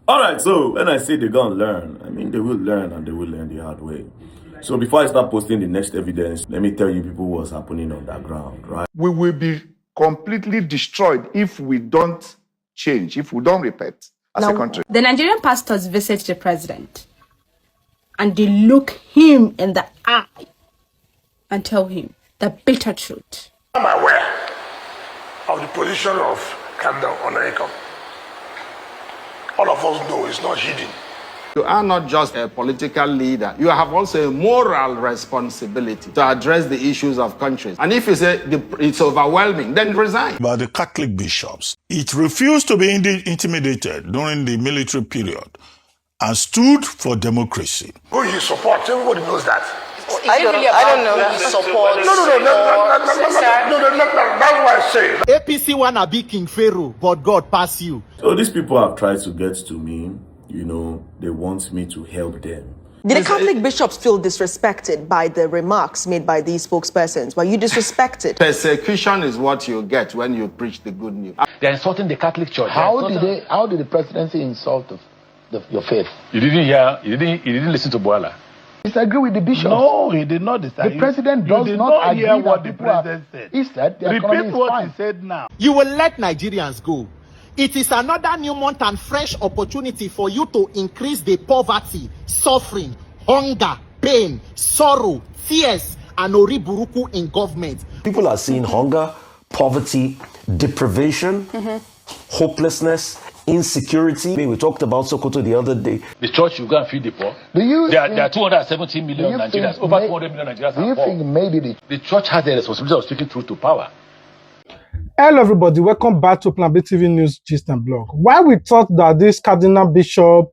All right, so when I say they're going to learn, I mean, they will learn and they will learn the hard way. So before I start posting the next evidence, let me tell you people what's happening on that ground, right? We will be completely destroyed if we don't change, if we don't repent as a country. The Nigerian pastors visit the president and they look him in the eye and tell him the bitter truth. I'm aware of the position of Cardinal Onaiyekan. All of us know it's not hidden. You are not just a political leader. You have also a moral responsibility to address the issues of countries. And if you say it's overwhelming, then resign. About the Catholic bishops, it refused to be intimidated during the military period and stood for democracy. Who you support? Everybody knows that. I don't know who supports. No, that's what I say. APC wanna be King Pharaoh, but God pass you. So these people have tried to get to me. You know, they want me to help them. Did the Catholic bishops feel disrespected by the remarks made by these spokespersons? Were you disrespected? Persecution is what you get when you preach the good news. They're insulting the Catholic Church. How did the presidency insult your faith? You didn't listen to Boala. Disagree with the bishops? No, he did not disagree. The president does not agree hear that what the people president said. He said the economy Repeat is what fine. he said now. You will let Nigerians go. It is another new month and fresh opportunity for you to increase the poverty, suffering, hunger, pain, sorrow, fears, and oriburuku in government. People are seeing hunger, poverty, deprivation, hopelessness, insecurity. We talked about Sokoto the other day. The church, you go and feed the poor. There are 270 million Nigerians, over 200 million Nigerians Do you are poor. think maybe The church has the responsibility of speaking truth to power. Hello everybody, welcome back to Plan B TV News Gist and Blog. While we thought that this Cardinal Bishop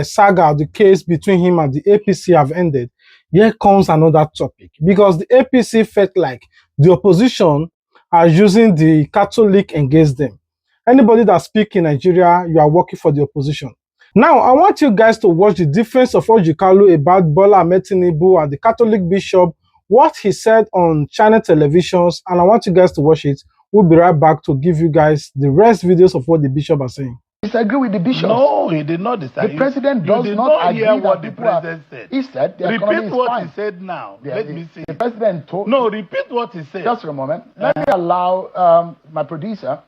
saga, the case between him and the APC have ended, here comes another topic. Because the APC felt like the opposition are using the Catholic against them. Anybody that speaks in Nigeria, you are working for the opposition. Now, I want you guys to watch the defense of Ojikalu about Bola Ahmed Tinubu and the Catholic Bishop, what he said on channel televisions, and I want you guys to watch it. We'll be right back to give you guys the rest videos of what the bishop are saying. disagree with the bishops? No, he did not disagree. The president does not agree hear what that the president said. He said the economy Repeat is what fine. he said now. Let me see. The president told... No, repeat what he said. Just for a moment. Let me allow my producer.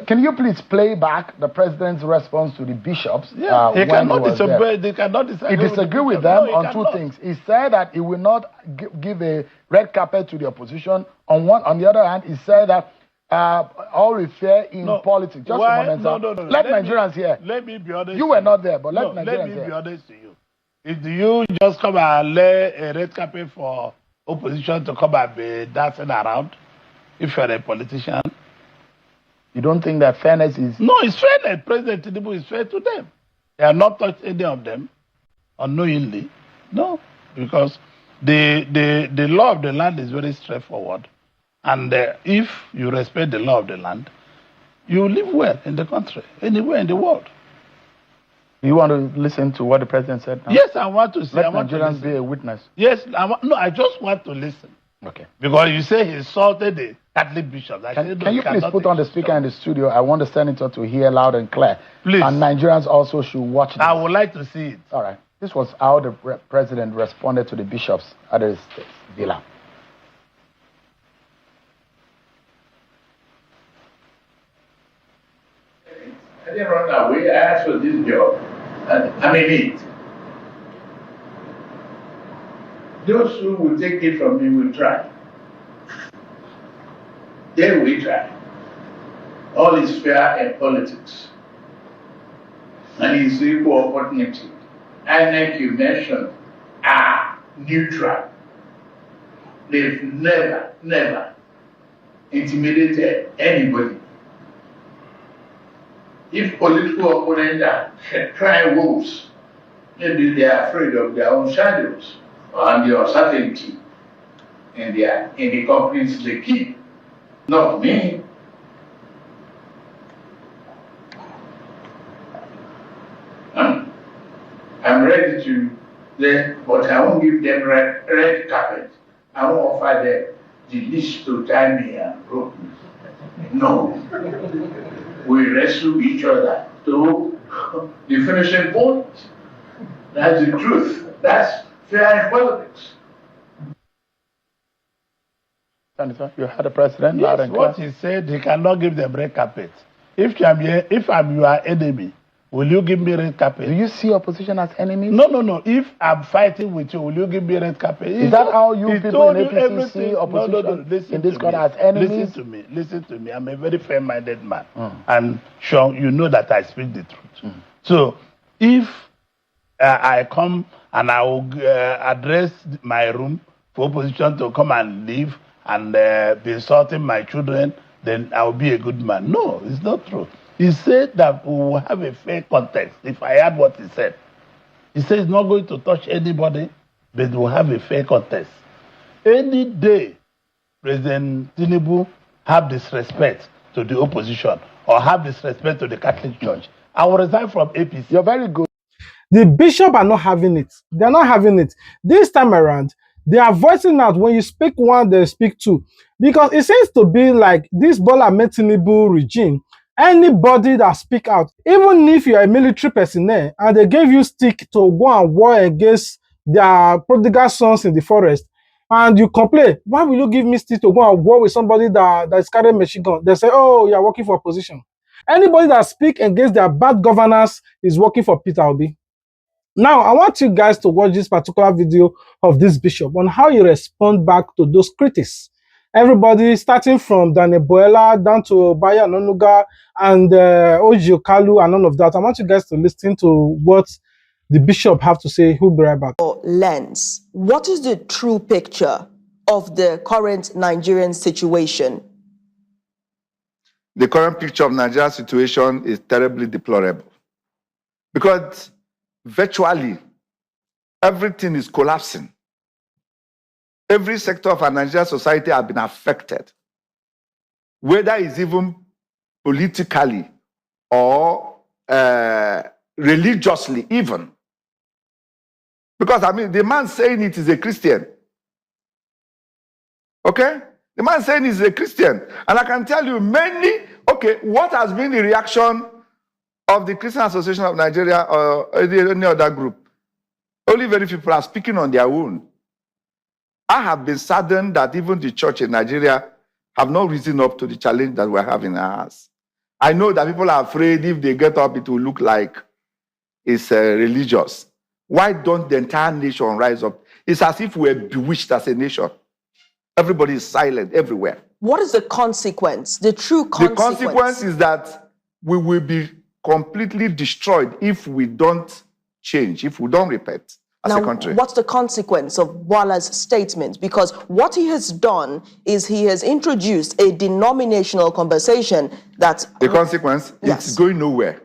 Can you please play back the president's response to the bishops? Yeah, he cannot disagree. They cannot disagree. He disagreed with them on two things. He said that he will not give a red carpet to the opposition. On the other hand, he said that all refer in politics. Just a moment, sir. No. Let Nigerians hear. Let me be honest. You were not there, but let Nigerians hear. Let me be honest to you. If you just come and lay a red carpet for opposition to come and be dancing around, if you're a politician, you don't think that fairness is... No, it's fairness. President Tinubu is fair to them. They have not touched any of them unknowingly. No, because the law of the land is very straightforward. And if you respect the law of the land, you live well in the country, anywhere in the world. You want to listen to what the president said now? Yes, I want to say. Let Nigerians be a witness. Yes, I just want to listen. Okay. Because you say he insulted the Catholic bishops. Can you please put on the speaker in the studio? I want the senator to hear loud and clear. Please. And Nigerians also should watch this. I would like to see it. All right. This was how the president responded to the bishops at his villa. I didn't run away. I asked for this job. And I'm in it. Those who will take it from me will try. They will try. All is fair in politics. And it's equal opportunity. And like you mentioned, are neutral. They've never intimidated anybody. If political opponents are crying wolves, maybe they are afraid of their own shadows and the uncertainty in the companies they keep. Not me. I'm ready to, but I won't give them red carpet. I won't offer them the leash to tie me and rope me. No. We wrestle each other to the finishing point. That's the truth. That's fair in politics. Senator, you had a president. Yes, what he said, he cannot give them red carpet. If I'm your enemy, will you give me red carpet? Do you see opposition as enemies? No. If I'm fighting with you, will you give me red carpet? Is that how you people in APC see opposition in this country as enemies? Listen to me. I'm a very fair-minded man. And sure, you know that I speak the truth. So if I come and I will address my room for opposition to come and leave and be insulting my children, then I'll be a good man. No, it's not true. He said that we will have a fair contest. If I heard what he said, he said he's not going to touch anybody, but we'll have a fair contest. Any day President Tinubu have disrespect to the opposition or have disrespect to the Catholic Church, I will resign from APC. You're very good. The bishop are not having it. They're not having it. This time around, they are voicing out. When you speak one, they speak two. Because it seems to be like this Bola Ahmed Tinubu regime, anybody that speak out, even if you're a military personnel and they gave you stick to go and war against their prodigal sons in the forest, and you complain, why will you give me stick to go and war with somebody that is carrying machine gun? They say, oh, you're working for opposition. Anybody that speak against their bad governance is working for Peter Obi. Now, I want you guys to watch this particular video of this bishop on how he respond back to those critics. Everybody, starting from Daniel Boela down to Baya Nonuga and Oji Okalu and all of that. I want you guys to listen to what the bishop have to say. Who'll be right back. Lens, what is the true picture of the current Nigerian situation? The current picture of Nigeria's situation is terribly deplorable because virtually everything is collapsing. Every sector of our Nigerian society has been affected, whether it's even politically or religiously even. Because, I mean, the man saying it is a Christian. Okay? The man saying he's a Christian. And I can tell you what has been the reaction of the Christian Association of Nigeria or any other group? Only very few people are speaking on their own. I have been saddened that even the church in Nigeria have not risen up to the challenge that we're having in our hands. I know that people are afraid if they get up, it will look like it's religious. Why don't the entire nation rise up? It's as if we're bewitched as a nation. Everybody is silent everywhere. What is the consequence, the true consequence? The consequence is that we will be completely destroyed if we don't change, if we don't repent as a country. What's the consequence of Bola's statement? Because what he has done is he has introduced a denominational conversation that... The consequence? Yes. It's going nowhere.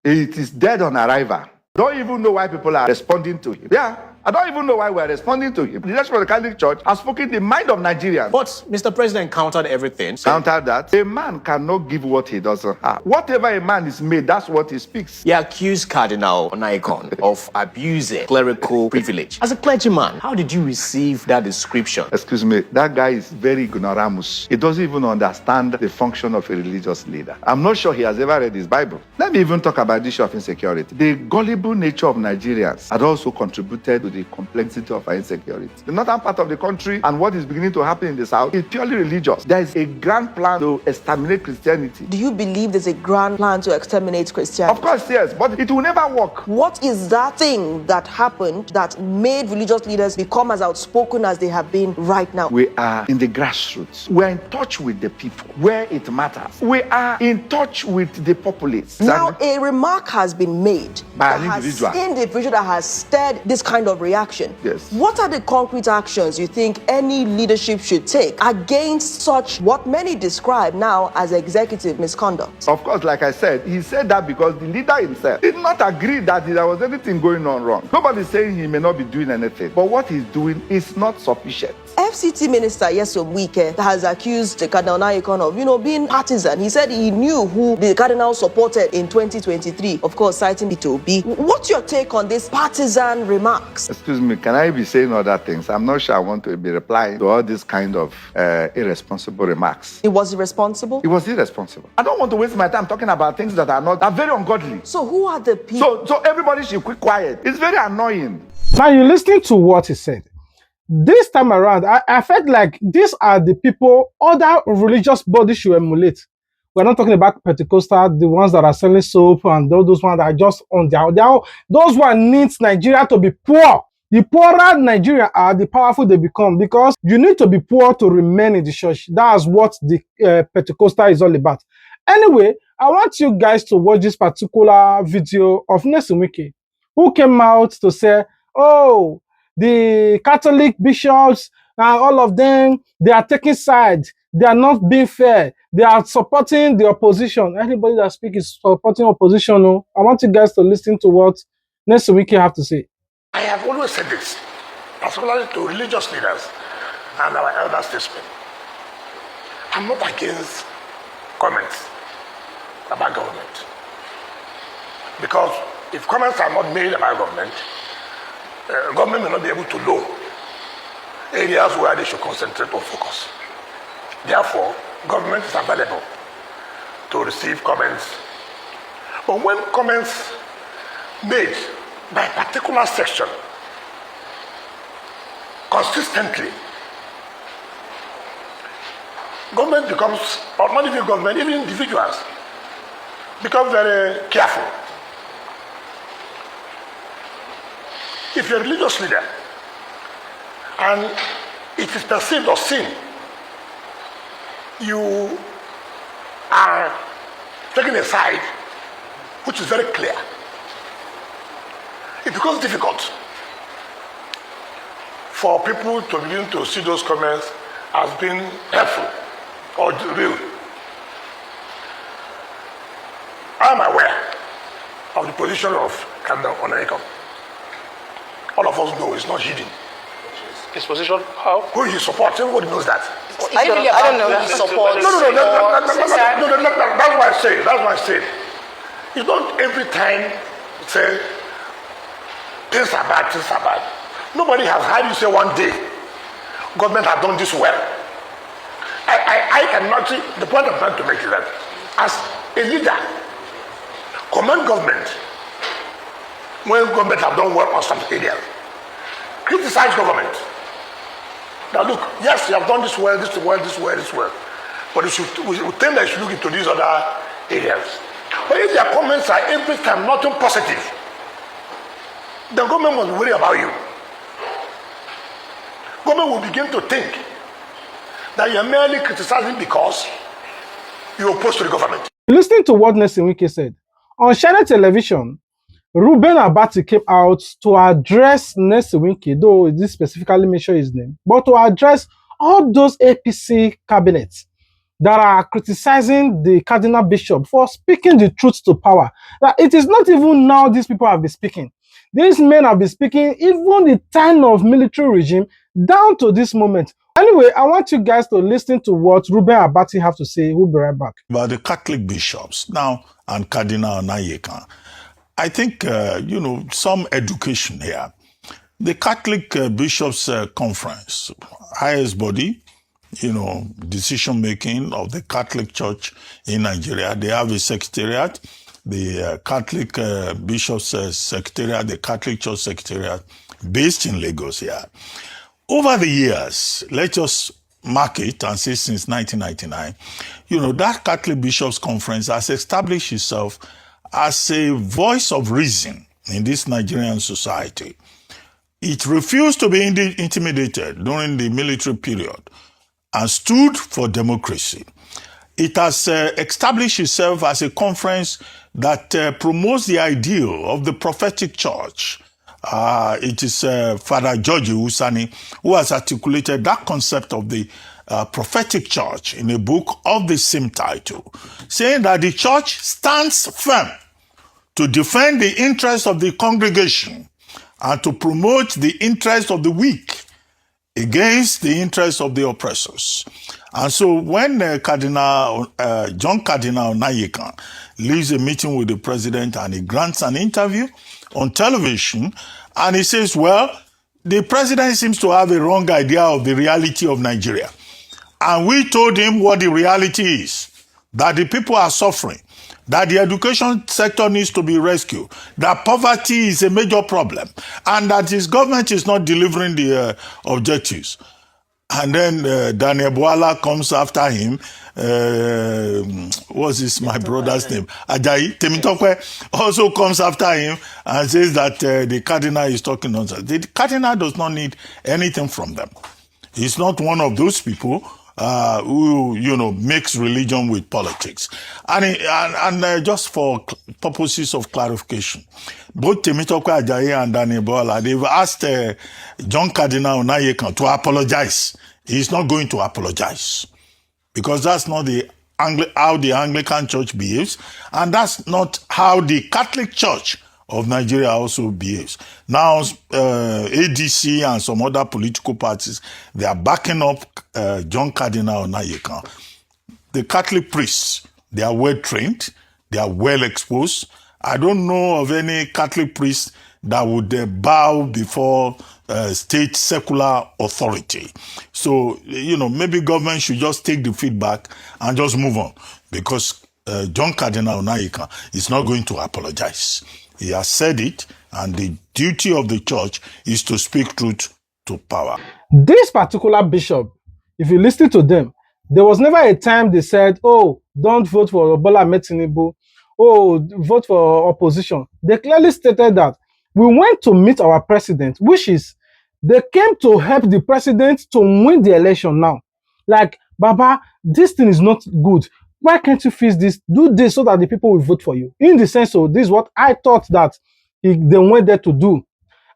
It is dead on arrival. Don't even know why people are responding to him. Yeah, I don't even know why we're responding to him. The leadership of the Catholic Church has spoken the mind of Nigerians. But Mr. President countered everything. Countered that. A man cannot give what he doesn't have. Whatever a man is made, that's what he speaks. He accused Cardinal Onaiyekan of abusing clerical privilege. As a clergyman, how did you receive that description? Excuse me, that guy is very ignoramus. He doesn't even understand the function of a religious leader. I'm not sure he has ever read his Bible. Let me even talk about the issue of insecurity. The gullible nature of Nigerians had also contributed to the complexity of our insecurity. The northern part of the country and what is beginning to happen in the south is purely religious. There is a grand plan to exterminate Christianity. Do you believe there's a grand plan to exterminate Christianity? Of course, yes, but it will never work. What is that thing that happened that made religious leaders become as outspoken as they have been right now? We are in the grassroots. We're in touch with the people where it matters. We are in touch with the populace. Now, a remark has been made by an individual that has stirred this kind of reaction. Yes. What are the concrete actions you think any leadership should take against such what many describe now as executive misconduct? Of course, like I said, he said that because the leader himself did not agree that there was anything going on wrong. Nobody's saying he may not be doing anything, but what he's doing is not sufficient. FCT Minister Nyesom Wike has accused Cardinal Onaiyekan of, being partisan. He said he knew who the Cardinal supported in 2023, of course, citing Peter Obi. What's your take on these partisan remarks? Excuse me, can I be saying other things? I'm not sure I want to be replying to all these kind of irresponsible remarks. It was irresponsible? It was irresponsible. I don't want to waste my time talking about things that are very ungodly. So who are the people? So everybody should keep quiet. It's very annoying. Now you listening to what he said. This time around, I felt like these are the people other religious bodies should emulate. We're not talking about Pentecostal, the ones that are selling soap and those ones that are just on their own. Those one needs Nigeria to be poor. The poorer Nigeria are, the powerful they become, because you need to be poor to remain in the church. That's what the Pentecostal is all about. Anyway, I want you guys to watch this particular video of Nelson Wike, who came out to say, oh, the Catholic bishops and all of them, they are taking sides. They are not being fair. They are supporting the opposition. Anybody that speaks is supporting opposition. No? I want you guys to listen to what Nelson Wike have to say. I have always said this, particularly to religious leaders and our elder statesmen. I'm not against comments about government. Because if comments are not made about government, government may not be able to know areas where they should concentrate or focus. Therefore, government is available to receive comments. But when comments made by a particular section consistently, government becomes, or not even government, even individuals become very careful. If you're a religious leader and it is perceived or seen you are taking a side which is very clear, it becomes difficult for people to begin to see those comments as being helpful or real. I am aware of the position of Cardinal Onaiyekan. All of us know it's not hidden. His position, how? Who he supports, everybody knows that. I don't know who supports. No, that's why I say. That's why I say. It's not every time say things are bad, things are bad. Nobody has heard you say one day, government has done this well. I cannot see, the point I'm trying to make is that as a leader, commend government when government have done well on some areas. Criticize government. Now look, yes, you have done this well, this well, this well, this well. But we think that you should look into these other areas. But if their comments are every time nothing positive, the government must worry about you. Government will begin to think that you are merely criticizing because you are opposed to the government. Listening to what Nelson Wike said, on Channel Television, Reuben Abati came out to address Nelson Wike, though this specifically mentioned his name, but to address all those APC cabinets that are criticizing the Cardinal Bishop for speaking the truth to power. That it is not even now these people have been speaking. These men have been speaking even the time of military regime down to this moment. Anyway, I want you guys to listen to what Reuben Abati have to say. We'll be right back. About the Catholic bishops now and Cardinal Onaiyekan. I think, some education here. The Catholic Bishops' Conference, highest body, decision-making of the Catholic Church in Nigeria. They have a secretariat, the Catholic Bishops' Secretariat, the Catholic Church Secretariat, based in Lagos here. Over the years, let's just mark it and say since 1999, that Catholic Bishops' Conference has established itself as a voice of reason in this Nigerian society. It refused to be intimidated during the military period and stood for democracy. It has established itself as a conference that promotes the ideal of the prophetic church. It is Father George Usani who has articulated that concept of the prophetic church in a book of the same title, saying that the church stands firm to defend the interests of the congregation and to promote the interests of the weak against the interests of the oppressors. And so when John Cardinal Onaiyekan leaves a meeting with the president and he grants an interview on television and he says, well, the president seems to have a wrong idea of the reality of Nigeria. And we told him what the reality is, that the people are suffering, that the education sector needs to be rescued, that poverty is a major problem, and that his government is not delivering the objectives. And then Daniel Bwala comes after him. What's this, my brother's name? Ajayi Temitope also comes after him and says that the cardinal is talking nonsense. The cardinal does not need anything from them. He's not one of those people who, mix religion with politics. And just for purposes of clarification, both Temitope Ajayi and Daniel Bwala, they've asked John Cardinal Onaiyekan to apologize. He's not going to apologize because that's not how the Anglican Church behaves, and that's not how the Catholic Church of Nigeria also behaves. Now, ADC and some other political parties, they are backing up John Cardinal Onaiyekan. The Catholic priests, they are well trained, they are well exposed. I don't know of any Catholic priest that would bow before state secular authority. So, maybe government should just take the feedback and just move on, because John Cardinal Onaiyekan is not going to apologize. He has said it, and the duty of the church is to speak truth to power. This particular bishop, if you listen to them, there was never a time they said, oh, don't vote for Bola Ahmed Tinubu, oh, vote for opposition. They clearly stated that we went to meet our president, which is, they came to help the president to win the election now. Like, Baba, this thing is not good. Why can't you fix this? Do this so that the people will vote for you. In the sense of this is what I thought that they went there to do.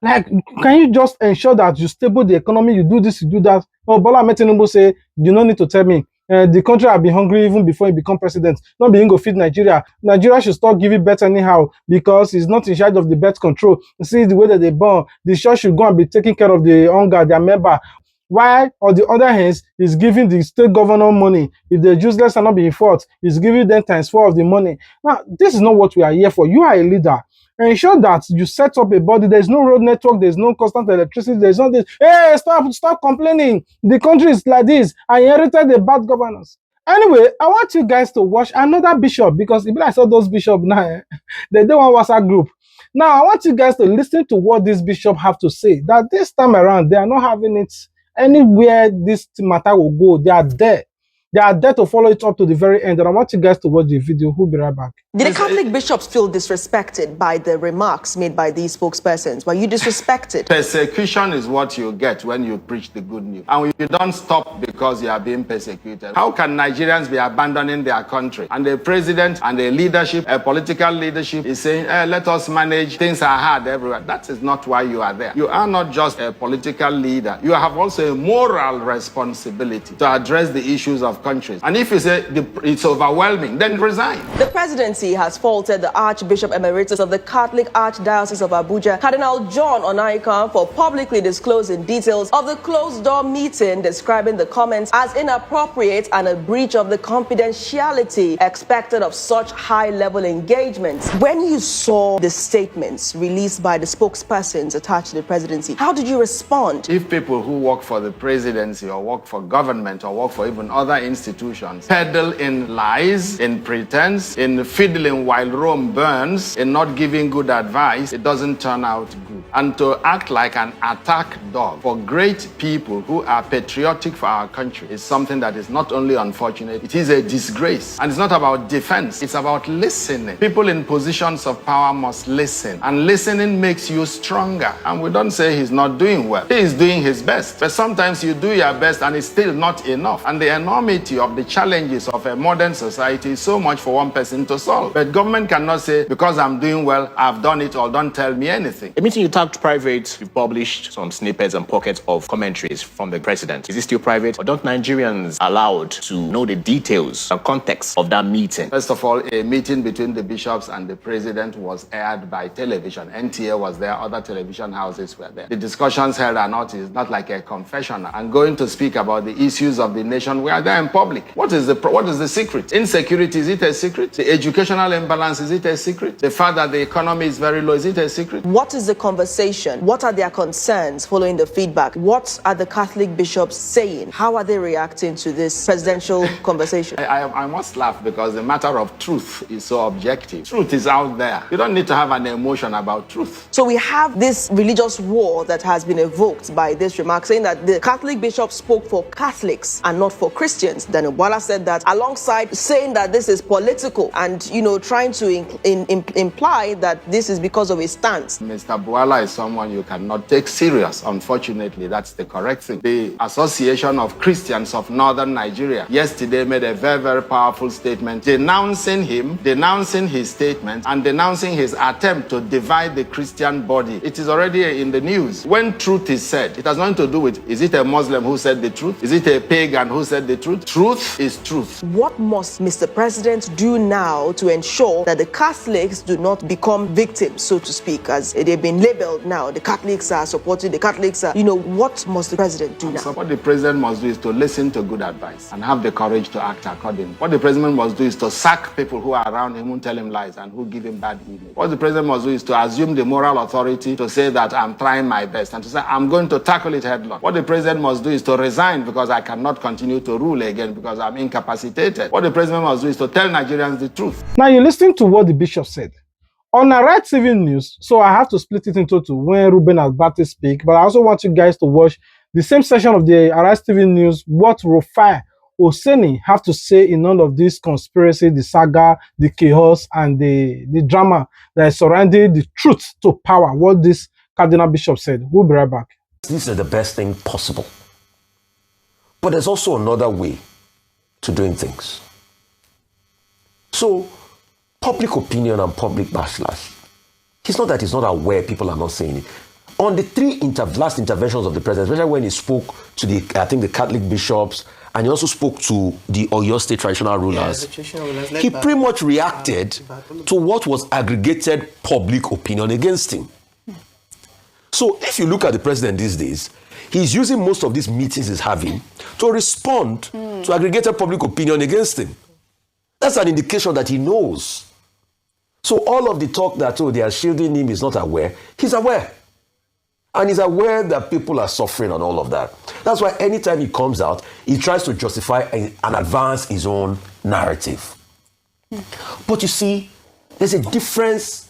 Like, can you just ensure that you stable the economy, you do this, you do that? Oh, Bola Ahmed Tinubu say, you don't need to tell me. The country have been hungry even before he become president. Not being go feed Nigeria. Nigeria should stop giving birth anyhow because he's not in charge of the birth control. See the way that they born. The church should go and be taking care of the hunger, their member. While on the other hand, he's giving the state governor money. If they're useless and not being fought, he's giving them ×4 of the money. Now, this is not what we are here for. You are a leader. Ensure that you set up a body. There's no road network. There's no constant electricity. There's no this. Hey, stop complaining. The country is like this. I inherited the bad governance. Anyway, I want you guys to watch another bishop, because if I saw those bishops now, they don't want WhatsApp group. Now, I want you guys to listen to what this bishop have to say. That this time around, they are not having it anywhere this matter will go. They are there. They are there to follow it up to the very end. And I want you guys to watch the video. We'll be right back. Did the Catholic bishops feel disrespected by the remarks made by these spokespersons? Were you disrespected? Persecution is what you get when you preach the good news. And you don't stop because you are being persecuted. How can Nigerians be abandoning their country? And the president and the leadership, a political leadership, is saying, let us manage. Things are hard everywhere. That is not why you are there. You are not just a political leader. You have also a moral responsibility to address the issues of countries. And if you say it's overwhelming, then resign. The presidency has faulted the Archbishop Emeritus of the Catholic Archdiocese of Abuja, Cardinal John Onaiyekan, for publicly disclosing details of the closed-door meeting, describing the comments as inappropriate and a breach of the confidentiality expected of such high-level engagements. When you saw the statements released by the spokespersons attached to the presidency, how did you respond? If people who work for the presidency or work for government or work for even other institutions peddle in lies, in pretense, in fiddling while Rome burns, in not giving good advice, it doesn't turn out good. And to act like an attack dog for great people who are patriotic for our country is something that is not only unfortunate, it is a disgrace. And it's not about defense, it's about listening. People in positions of power must listen, and listening makes you stronger. And we don't say he's not doing well. He is doing his best. But sometimes you do your best and it's still not enough. And the enormity of the challenges of a modern society is so much for one person to solve. But government cannot say, because I'm doing well, I've done it, or don't tell me anything. A meeting you talked private, you've published some snippets and pockets of commentaries from the president. Is it still private, or don't Nigerians allowed to know the details and context of that meeting? First of all, a meeting between the bishops and the president was aired by television. NTA was there, other television houses were there. The discussions held are not, is not like a confessional. And going to speak about the issues of the nation, we are there in public. What is the secret? Insecurity, is it a secret? The educational imbalance, is it a secret? The fact that the economy is very low, is it a secret? What is the conversation? What are their concerns following the feedback? What are the Catholic bishops saying? How are they reacting to this presidential conversation? I must laugh because the matter of truth is so objective. Truth is out there. You don't need to have an emotion about truth. So we have this religious war that has been evoked by this remark, saying that the Catholic bishop spoke for Catholics and not for Christians. Daniel Bwala said that alongside saying that this is political and, trying to imply that this is because of his stance. Mr. Bwala is someone you cannot take serious. Unfortunately, that's the correct thing. The Association of Christians of Northern Nigeria yesterday made a very, very powerful statement denouncing him, denouncing his statement, and denouncing his attempt to divide the Christian body. It is already in the news. When truth is said, it has nothing to do with, is it a Muslim who said the truth? Is it a pagan who said the truth? Truth is truth. What must Mr. President do now to ensure that the Catholics do not become victims, so to speak, as they've been labeled now? The Catholics are supporting, the Catholics are, what must the president do now? So what the president must do is to listen to good advice and have the courage to act accordingly. What the president must do is to sack people who are around him, who tell him lies and who give him bad image. What the president must do is to assume the moral authority to say that I'm trying my best and to say I'm going to tackle it headlong. What the president must do is to resign because I cannot continue to rule again because I'm incapacitated. What the president must do is to tell Nigerians the truth. Now you're listening to what the bishop said. On Arise TV News, so I have to split it into two when Ruben and Bate speak, but I also want you guys to watch the same session of the Arise TV News, what Rufai Oseni have to say in all of this conspiracy, the saga, the chaos, and the drama that is surrounding the truth to power, what this Cardinal Bishop said. We'll be right back. This is the best thing possible. But there's also another way to doing things. So, public opinion and public backlash. It's not that he's not aware, people are not saying it. On the three last interventions of the president, especially when he spoke to the Catholic bishops, and he also spoke to the Oyo State traditional rulers, he pretty much reacted to what was aggregated public opinion against him. So if you look at the president these days, he's using most of these meetings he's having to respond to aggregated public opinion against him. That's an indication that he knows. So all of the talk that, they are shielding him, is not aware. He's aware. And he's aware that people are suffering and all of that. That's why anytime he comes out, he tries to justify and advance his own narrative. But you see, there's a difference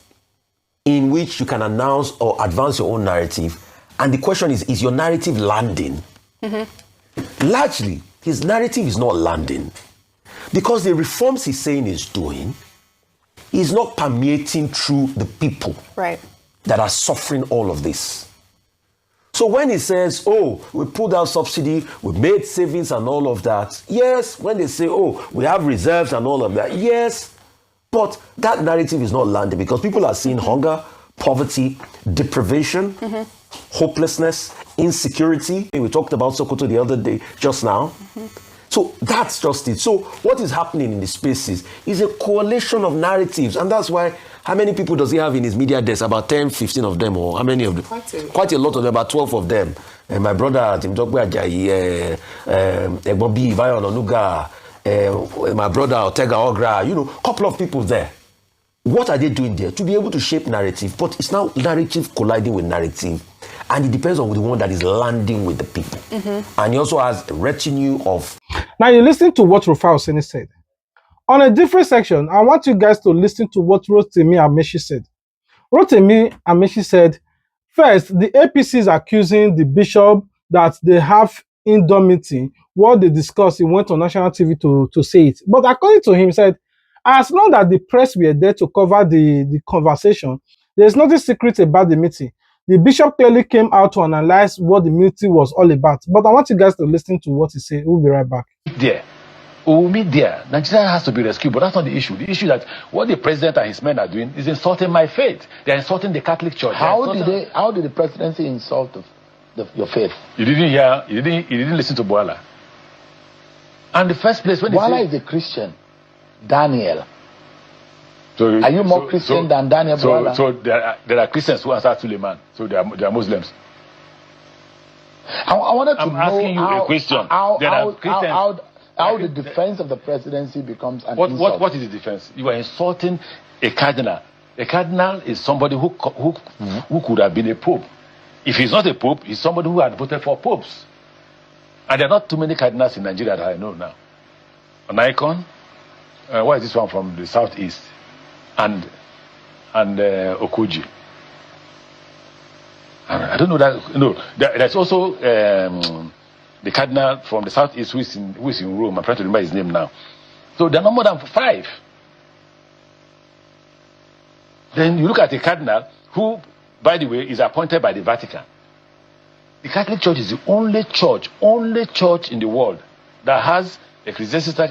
in which you can announce or advance your own narrative. And the question is your narrative landing? Largely, his narrative is not landing. Because the reforms he's saying he's doing is not permeating through the people that are suffering all of this. So when he says, we pulled out subsidy, we made savings and all of that, yes. When they say, we have reserves and all of that, yes. But that narrative is not landing because people are seeing hunger, poverty, deprivation, hopelessness, insecurity. We talked about Sokoto the other day, just now. So that's just it. So what is happening in the spaces is a coalition of narratives. And that's why, how many people does he have in his media desk? About 10, 15 of them, or how many of them? Quite a lot of them, about 12 of them. My brother, Tim Tokwe Ajayi, Egbobi, Ivayon Onuga, my brother, Otega Ogra, a couple of people there. What are they doing there? To be able to shape narrative, but it's now narrative colliding with narrative. And it depends on the one that is landing with the people. And he also has a retinue of... Now you listen to what Rufai Oseni said. On a different section, I want you guys to listen to what Rotimi Amaechi said. Rotimi Amaechi said, first, the APC is accusing the bishop that they have indoor meeting. What they discussed, he went on national TV to say it. But according to him, he said, as long as the press were there to cover the conversation, there's nothing secret about the meeting. The bishop clearly came out to analyze what the meeting was all about. But I want you guys to listen to what he said. We'll be right back. There. We'll meet there. Nigeria has to be rescued, but that's not the issue. The issue that what the president and his men are doing is insulting my faith. They're insulting the Catholic Church. How did the presidency insult your faith? You didn't listen to Bwala. And the first place when Bwala is a Christian. Daniel. Are you more Christian than Daniel Bwala? So there are Christians who answer Suleiman. So they are Muslims. I wanted to know asking you a question. How how the defense of the presidency becomes an insult. What is the defense? You are insulting a cardinal. A cardinal is somebody who could have been a pope. If he's not a pope, he's somebody who had voted for popes. And there are not too many cardinals in Nigeria that I know now. Onaiyekan, what is this one from the southeast? And Okuji. I don't know that. No, there's also the cardinal from the southeast who is in Rome. I'm trying to remember his name now. So there are no more than 5. Then you look at a cardinal who, by the way, is appointed by the Vatican. The Catholic Church is the only church in the world that has ecclesiastical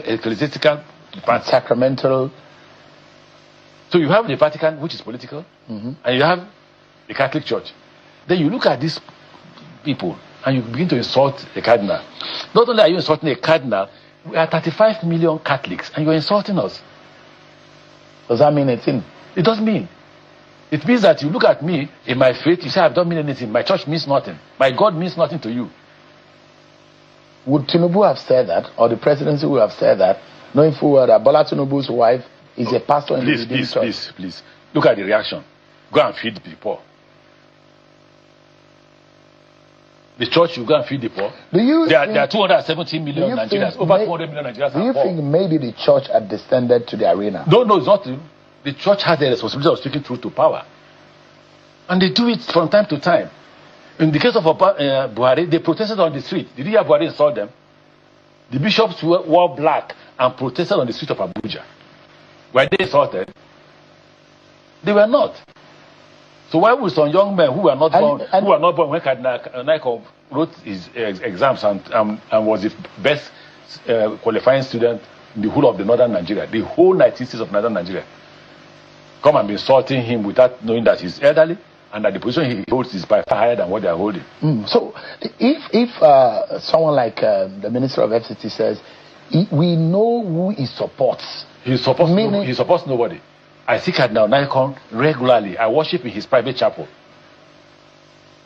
sacramental. So you have the Vatican, which is political, and you have the Catholic Church. Then you look at these people and you begin to insult a cardinal. Not only are you insulting a cardinal, we are 35 million Catholics and you're insulting us. Does that mean anything? It doesn't mean. It means that you look at me in my faith, you say I don't mean anything. My church means nothing. My God means nothing to you. Would Tinubu have said that, or the presidency would have said that, knowing full well that Bola Tinubu's wife is a pastor in the Redeemed Church? Please. Look at the reaction. Go and feed the poor. The church will go and feed the poor. There are 270 million Nigerians, over 200 million Nigerians. Do you think maybe the church had descended to the arena? No, it's not. The church has the responsibility of speaking truth to power. And they do it from time to time. In the case of Buhari, they protested on the street. Did you hear Buhari insult them? The bishops wore black and protested on the street of Abuja. Were they insulted? They were not. So why would some young men who were not born when Cardinal Onaiyekan wrote his exams and was the best qualifying student in the whole of the northern Nigeria, the whole 19 states of northern Nigeria, come and be insulting him without knowing that he's elderly and that the position he holds is by far higher than what they are holding? So if someone like the Minister of FCT says, we know who he supports. He supports nobody. I see Cardinal Onaiyekan regularly. I worship in his private chapel.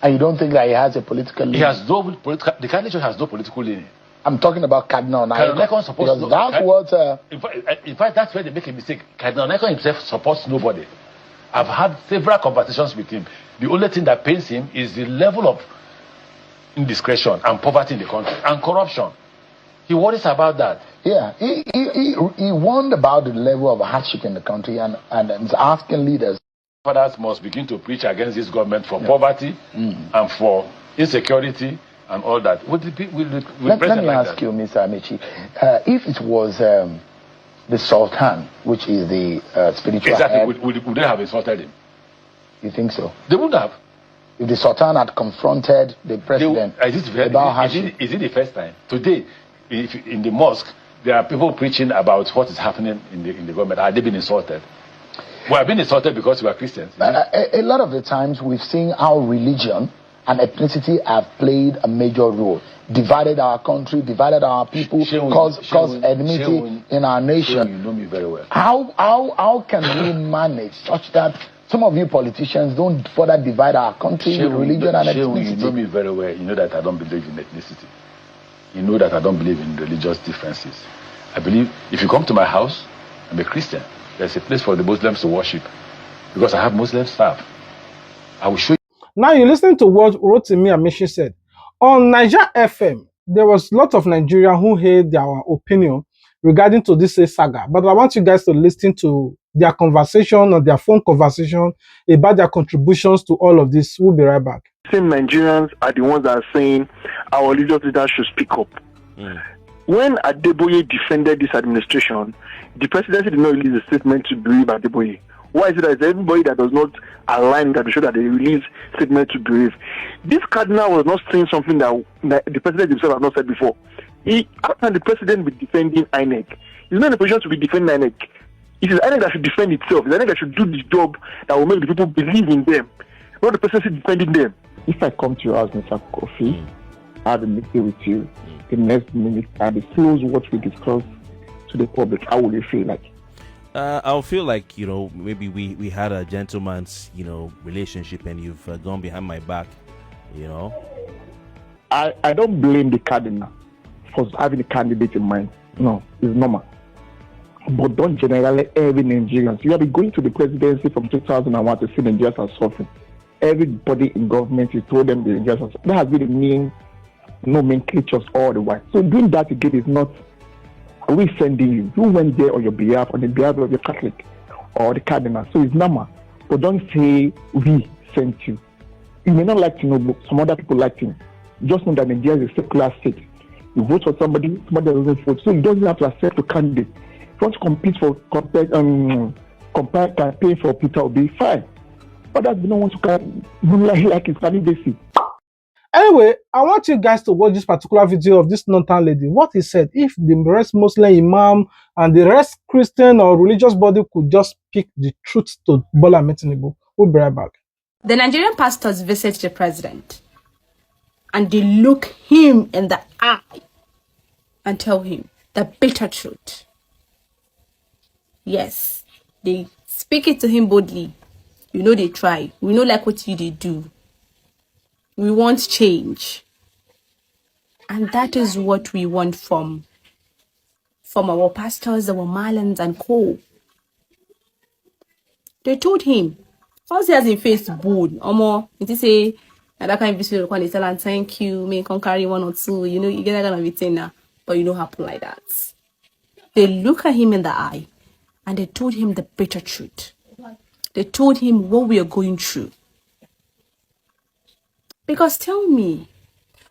And you don't think that he has a political leaning? The Catholic Church has no political leaning. I'm talking about Cardinal Onaiyekan. Cardinal Onaiyekan supports in fact, that's where they make a mistake. Cardinal Onaiyekan himself supports nobody. I've had several conversations with him. The only thing that pains him is the level of indiscretion and poverty in the country and corruption. He worries about that. Yeah, he warned about the level of hardship in the country and is asking leaders. Fathers must begin to preach against this government for poverty and for insecurity and all that. Let me ask you, Mr. Amechi, if it was the Sultan, which is the spiritual head, would they have insulted him? You think so? They would have. If the Sultan had confronted the president about hardship. Is it the first time? Today, in the mosque, there are people preaching about what is happening in the government. Are they being insulted? We are being insulted because we are Christians. A lot of the times we've seen how religion and ethnicity have played a major role. Divided our country, divided our people, caused enmity in our nation. You know me very well. How can we manage such that some of you politicians don't further divide our country with religion and ethnicity? You know me very well. You know that I don't believe in ethnicity. You know that I don't believe in religious differences. I believe if you come to my house, I'm a Christian. There's a place for the Muslims to worship because I have Muslim staff. I will show you. Now you're listening to what Rotimi Amechi said. On Niger FM, there was a lot of Nigerians who had their opinion regarding to this saga. But I want you guys to listen to their conversation or their phone conversation about their contributions to all of this. We'll be right back. Same Nigerians are the ones that are saying our religious leaders should speak up. When Adeboye defended this administration, the presidency did not release a statement to believe Adeboye. Why is it that everybody that does not align that show that they release statement to believe? This cardinal was not saying something that the president himself has not said before. How can the president be defending INEC? He's not in a position to be defending INEC. It is INEC that should defend itself. It's INEC that should do the job that will make the people believe in them, not the presidency defending them. If I come to your house, Mr. Kofi, I have a meeting with you, the next minute, and disclose what we discussed to the public, how will you feel like? I'll feel like, maybe we had a gentleman's, relationship and you've gone behind my back, I don't blame the cardinal for having a candidate in mind. No, it's normal. But don't generalize every Nigerian. You have been going to the presidency from 2001 to see Nigerians are suffering. Everybody in government, you told them the Nigerians are suffering. That has been the main nomenclatures all the while. So doing that again is not, are we sending you? You went there on your behalf, on the behalf of your Catholic or the Cardinal. So it's normal. But don't say we sent you. You may not like Tinubu, some other people like him. Just know that Nigeria is a secular state. You vote for somebody doesn't vote. So you don't have to accept a candidate. If you want to compete for campaign for Peter Obi, fine. But that we don't want to like his candidacy. Anyway, I want you guys to watch this particular video of this northern lady. What he said, if the rest Muslim imam and the rest Christian or religious body could just speak the truth to Bola Ahmed Tinubu. We'll be right back. The Nigerian pastors visit the president and they look him in the eye and tell him the bitter truth. Yes, they speak it to him boldly. You know they try. We know like what they do. We want change. And that is what we want from our pastors, our Malans and co. They told him, once he has in face bold, Omo, it say, and that kind of video they tell and thank you, may come carry one or two, you know, you get that kind of everything now, but you don't happen like that. They look at him in the eye and they told him the bitter truth. They told him what we are going through. Because tell me,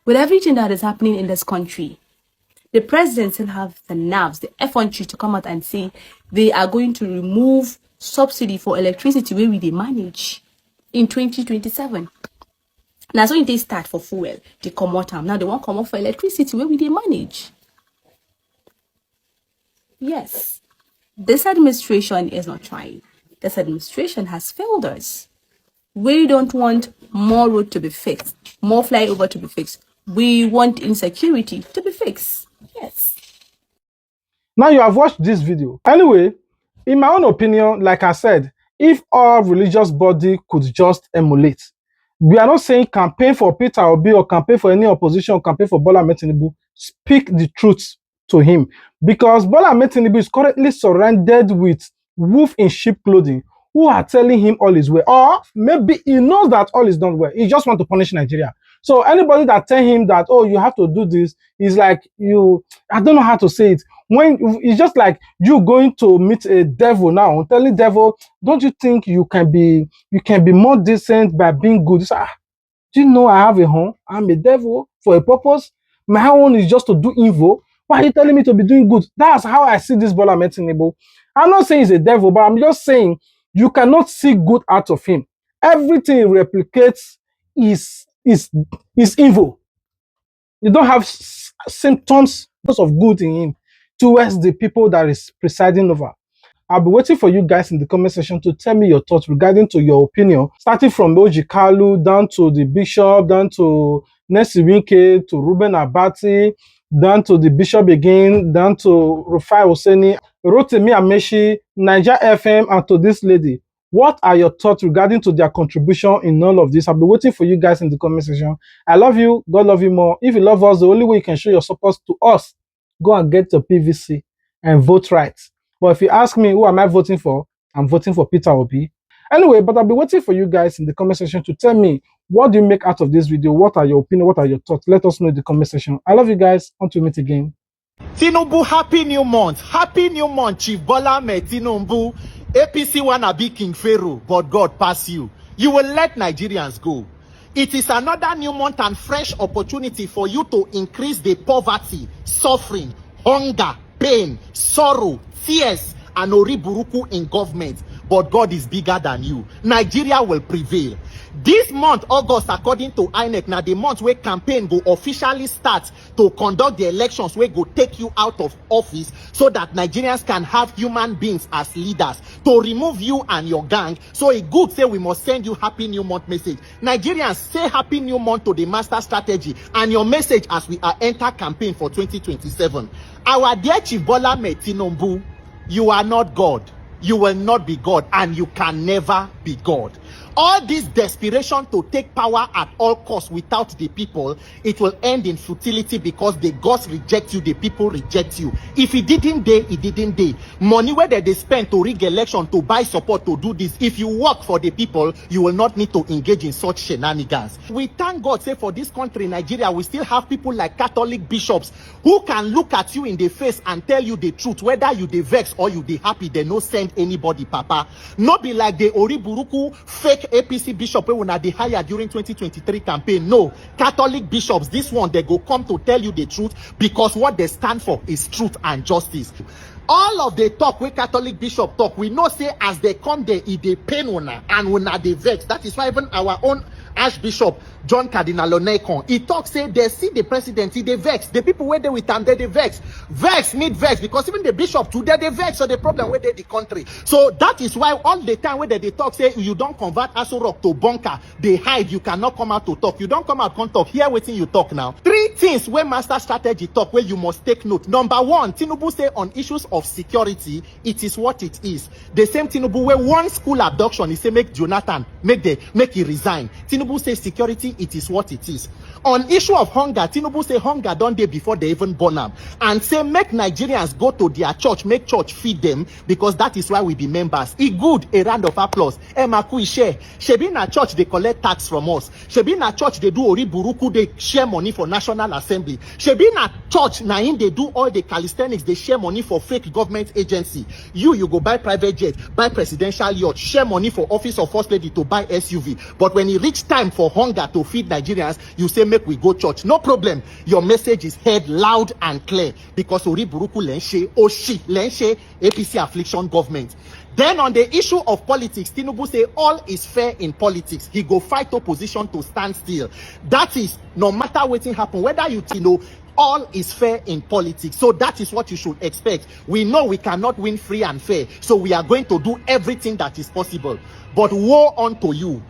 with everything that is happening in this country, the president still have the nerves, the effrontery to come out and say they are going to remove subsidy for electricity where we they manage in 2027. Now, so they start for fuel, they come out. Now they want to come out for electricity where we they manage. Yes, this administration is not trying. This administration has failed us. We don't want more road to be fixed, more flyover to be fixed. We want insecurity to be fixed. Yes. Now you have watched this video. Anyway, in my own opinion, like I said, if all religious body could just emulate, we are not saying campaign for Peter Obi or campaign for any opposition, campaign for Bola Ahmed Tinubu, speak the truth to him. Because Bola Ahmed Tinubu is currently surrounded with wolf in sheep clothing who are telling him all is well. Or maybe he knows that all is done well. He just wants to punish Nigeria. So anybody that tell him that, oh, you have to do this, is like I don't know how to say it. When it's just like you going to meet a devil now, telling devil, don't you think you can be more decent by being good? Say, do you know I have a home? I'm a devil for a purpose. My own is just to do evil. Why are you telling me to be doing good? That's how I see this Bola Ahmed Tinubu. I'm not saying he's a devil, but I'm just saying you cannot see good out of him. Everything he replicates is evil. You don't have symptoms of good in him towards the people that is presiding over. I'll be waiting for you guys in the comment section to tell me your thoughts regarding to your opinion, starting from Oji Kalu down to the Bishop, down to Nessie Winke, to Ruben Abati, down to the Bishop again, down to Rufai Oseni, Rotimi Ameshi, Niger FM, and to this lady. What are your thoughts regarding to their contribution in all of this? I'll be waiting for you guys in the comment section. I love you. God love you more. If you love us, the only way you can show your support to us, go and get your PVC and vote right. But if you ask me, who am I voting for? I'm voting for Peter Obi. Anyway, but I'll be waiting for you guys in the comment section to tell me, what do you make out of this video? What are your opinions? What are your thoughts? Let us know in the comment section. I love you guys. Until we meet again. Tinubu, happy new month. Happy new month, Chief Bola Ahmed Tinubu. APC wanna be King Pharaoh, but God pass you. You will let Nigerians go. It is another new month and fresh opportunity for you to increase the poverty, suffering, hunger, pain, sorrow, tears, and oriburuku in government. But God is bigger than you. Nigeria will prevail. This month, August, according to INEC, now the month where campaign go officially start to conduct the elections where go take you out of office so that Nigerians can have human beings as leaders to remove you and your gang. So a good say we must send you happy new month message. Nigerians, say happy new month to the master strategy and your message as we are enter campaign for 2027. Our dear Chief Bola Ahmed Tinubu, you are not God. you will not be God, and you can never be God. All this desperation to take power at all costs without the people, it will end in futility, because the gods reject you, the people reject you. If it didn't day, it didn't day. Money where they spend to rig election, to buy support, to do this, if you work for the people, you will not need to engage in such shenanigans. We thank God, say, for this country, Nigeria, we still have people like Catholic bishops who can look at you in the face and tell you the truth, whether you dey vex or you dey happy. They no send anybody, papa. Not be like the Oriburuku fake APC bishop when they hire during 2023 campaign. No, Catholic bishops, this one, they go come to tell you the truth, because what they stand for is truth and justice. All of the talk wey Catholic bishop talk, we know say as they come there, e dey pain una and una dey vex. That is why even our own Archbishop John Cardinal Onaiyekan, he talk say they see the president, he dey vex. The people where they with am, they vex. Vex meet vex, because even the bishop today they vex. So the problem where they the country. So that is why all the time where they talk say you don't convert Aso Rock to bunker, they hide. You cannot come out to talk. You don't come out come talk. Here waiting you talk now. 3 things where master strategy talk where you must take note. Number 1, Tinubu say on issues of security, it is what it is. The same Tinubu where one school abduction, he say make Jonathan make he resign. Tinubu say security, it is what it is. On issue of hunger, Tinubu say hunger done day before they even born them, and say make Nigerians go to their church, make church feed them, because that is why we be members. E good, a round of applause. Maku share. Shebi na church they collect tax from us. Shebi na church they do Oriburuku, they share money for National Assembly. Shebi na church na in they do all the calisthenics, they share money for fake government agency. You go buy private jet, buy presidential yacht, share money for office of first lady to buy SUV. But when it reach time for hunger to feed Nigerians, you say make we go church. No problem. Your message is heard loud and clear, because Oriburuku lenshe, Oshi lenshe, APC affliction government. Then on the issue of politics, Tinubu say all is fair in politics. He go fight opposition to stand still. That is, no matter what happen, whether you know, all is fair in politics. So that is what you should expect. We know we cannot win free and fair, so we are going to do everything that is possible. But woe unto you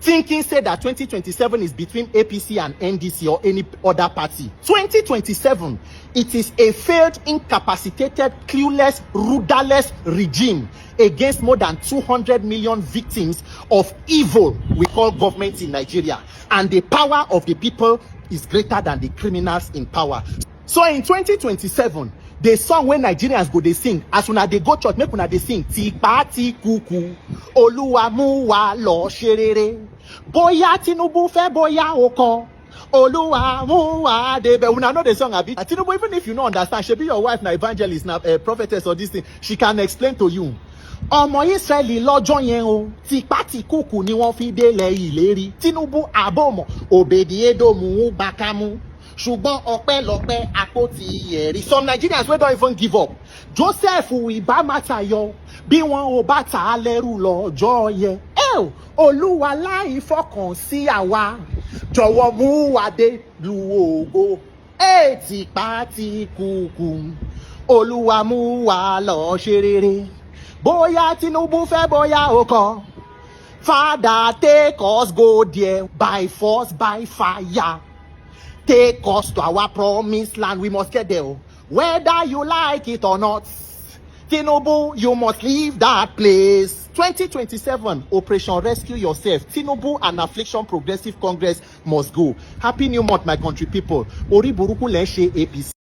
thinking say that 2027 is between APC and NDC or any other party. 2027, it is a failed, incapacitated, clueless, rudderless regime against more than 200 million victims of evil we call government in Nigeria. And the power of the people is greater than the criminals in power. So in 2027, the song when Nigerians go they sing, as una they go church, make una they sing ti party kuku Oluwa mu wa lo sherere boya Tinubu fe boya oko Oluwa mu wa debe. Una know the song a bit. Tinubu, even if you don't understand, she be your wife na evangelist na prophetess or this thing, she can explain to you. Ọmọ Israeli lọ́jọ́ yẹn o, tipátìkúùkù ni wọ́n fi délẹ̀ ìlérí. Tinubu àbọ̀mọ̀, Òbèdì Édómù Bákámú. Ṣùgbọ́n ọpẹ́lọpẹ́ àpótí ẹ̀rí. Some Nigerians wey don't even give up. Joseph ìbá mata yọ, bí wọn ò bá tà á lẹ́rù lọ́jọ́ yẹn. Olúwa láì fọkàn sí àwa, jọ̀wọ́ mú wa dé lu ògo. Tipátìkúùkù, Olúwa mú wa lọ ṣe rere. Boya Tinubu fẹ́ bóyá ó kọ̀. Father, take us go there by force, by fire. Take us to our promised land. We must get there, whether you like it or not. Tinubu, you must leave that place. 2027, Operation Rescue Yourself. Tinubu and Affliction Progressive Congress must go. Happy New Month, my country people. Oriburuku lenshe APC.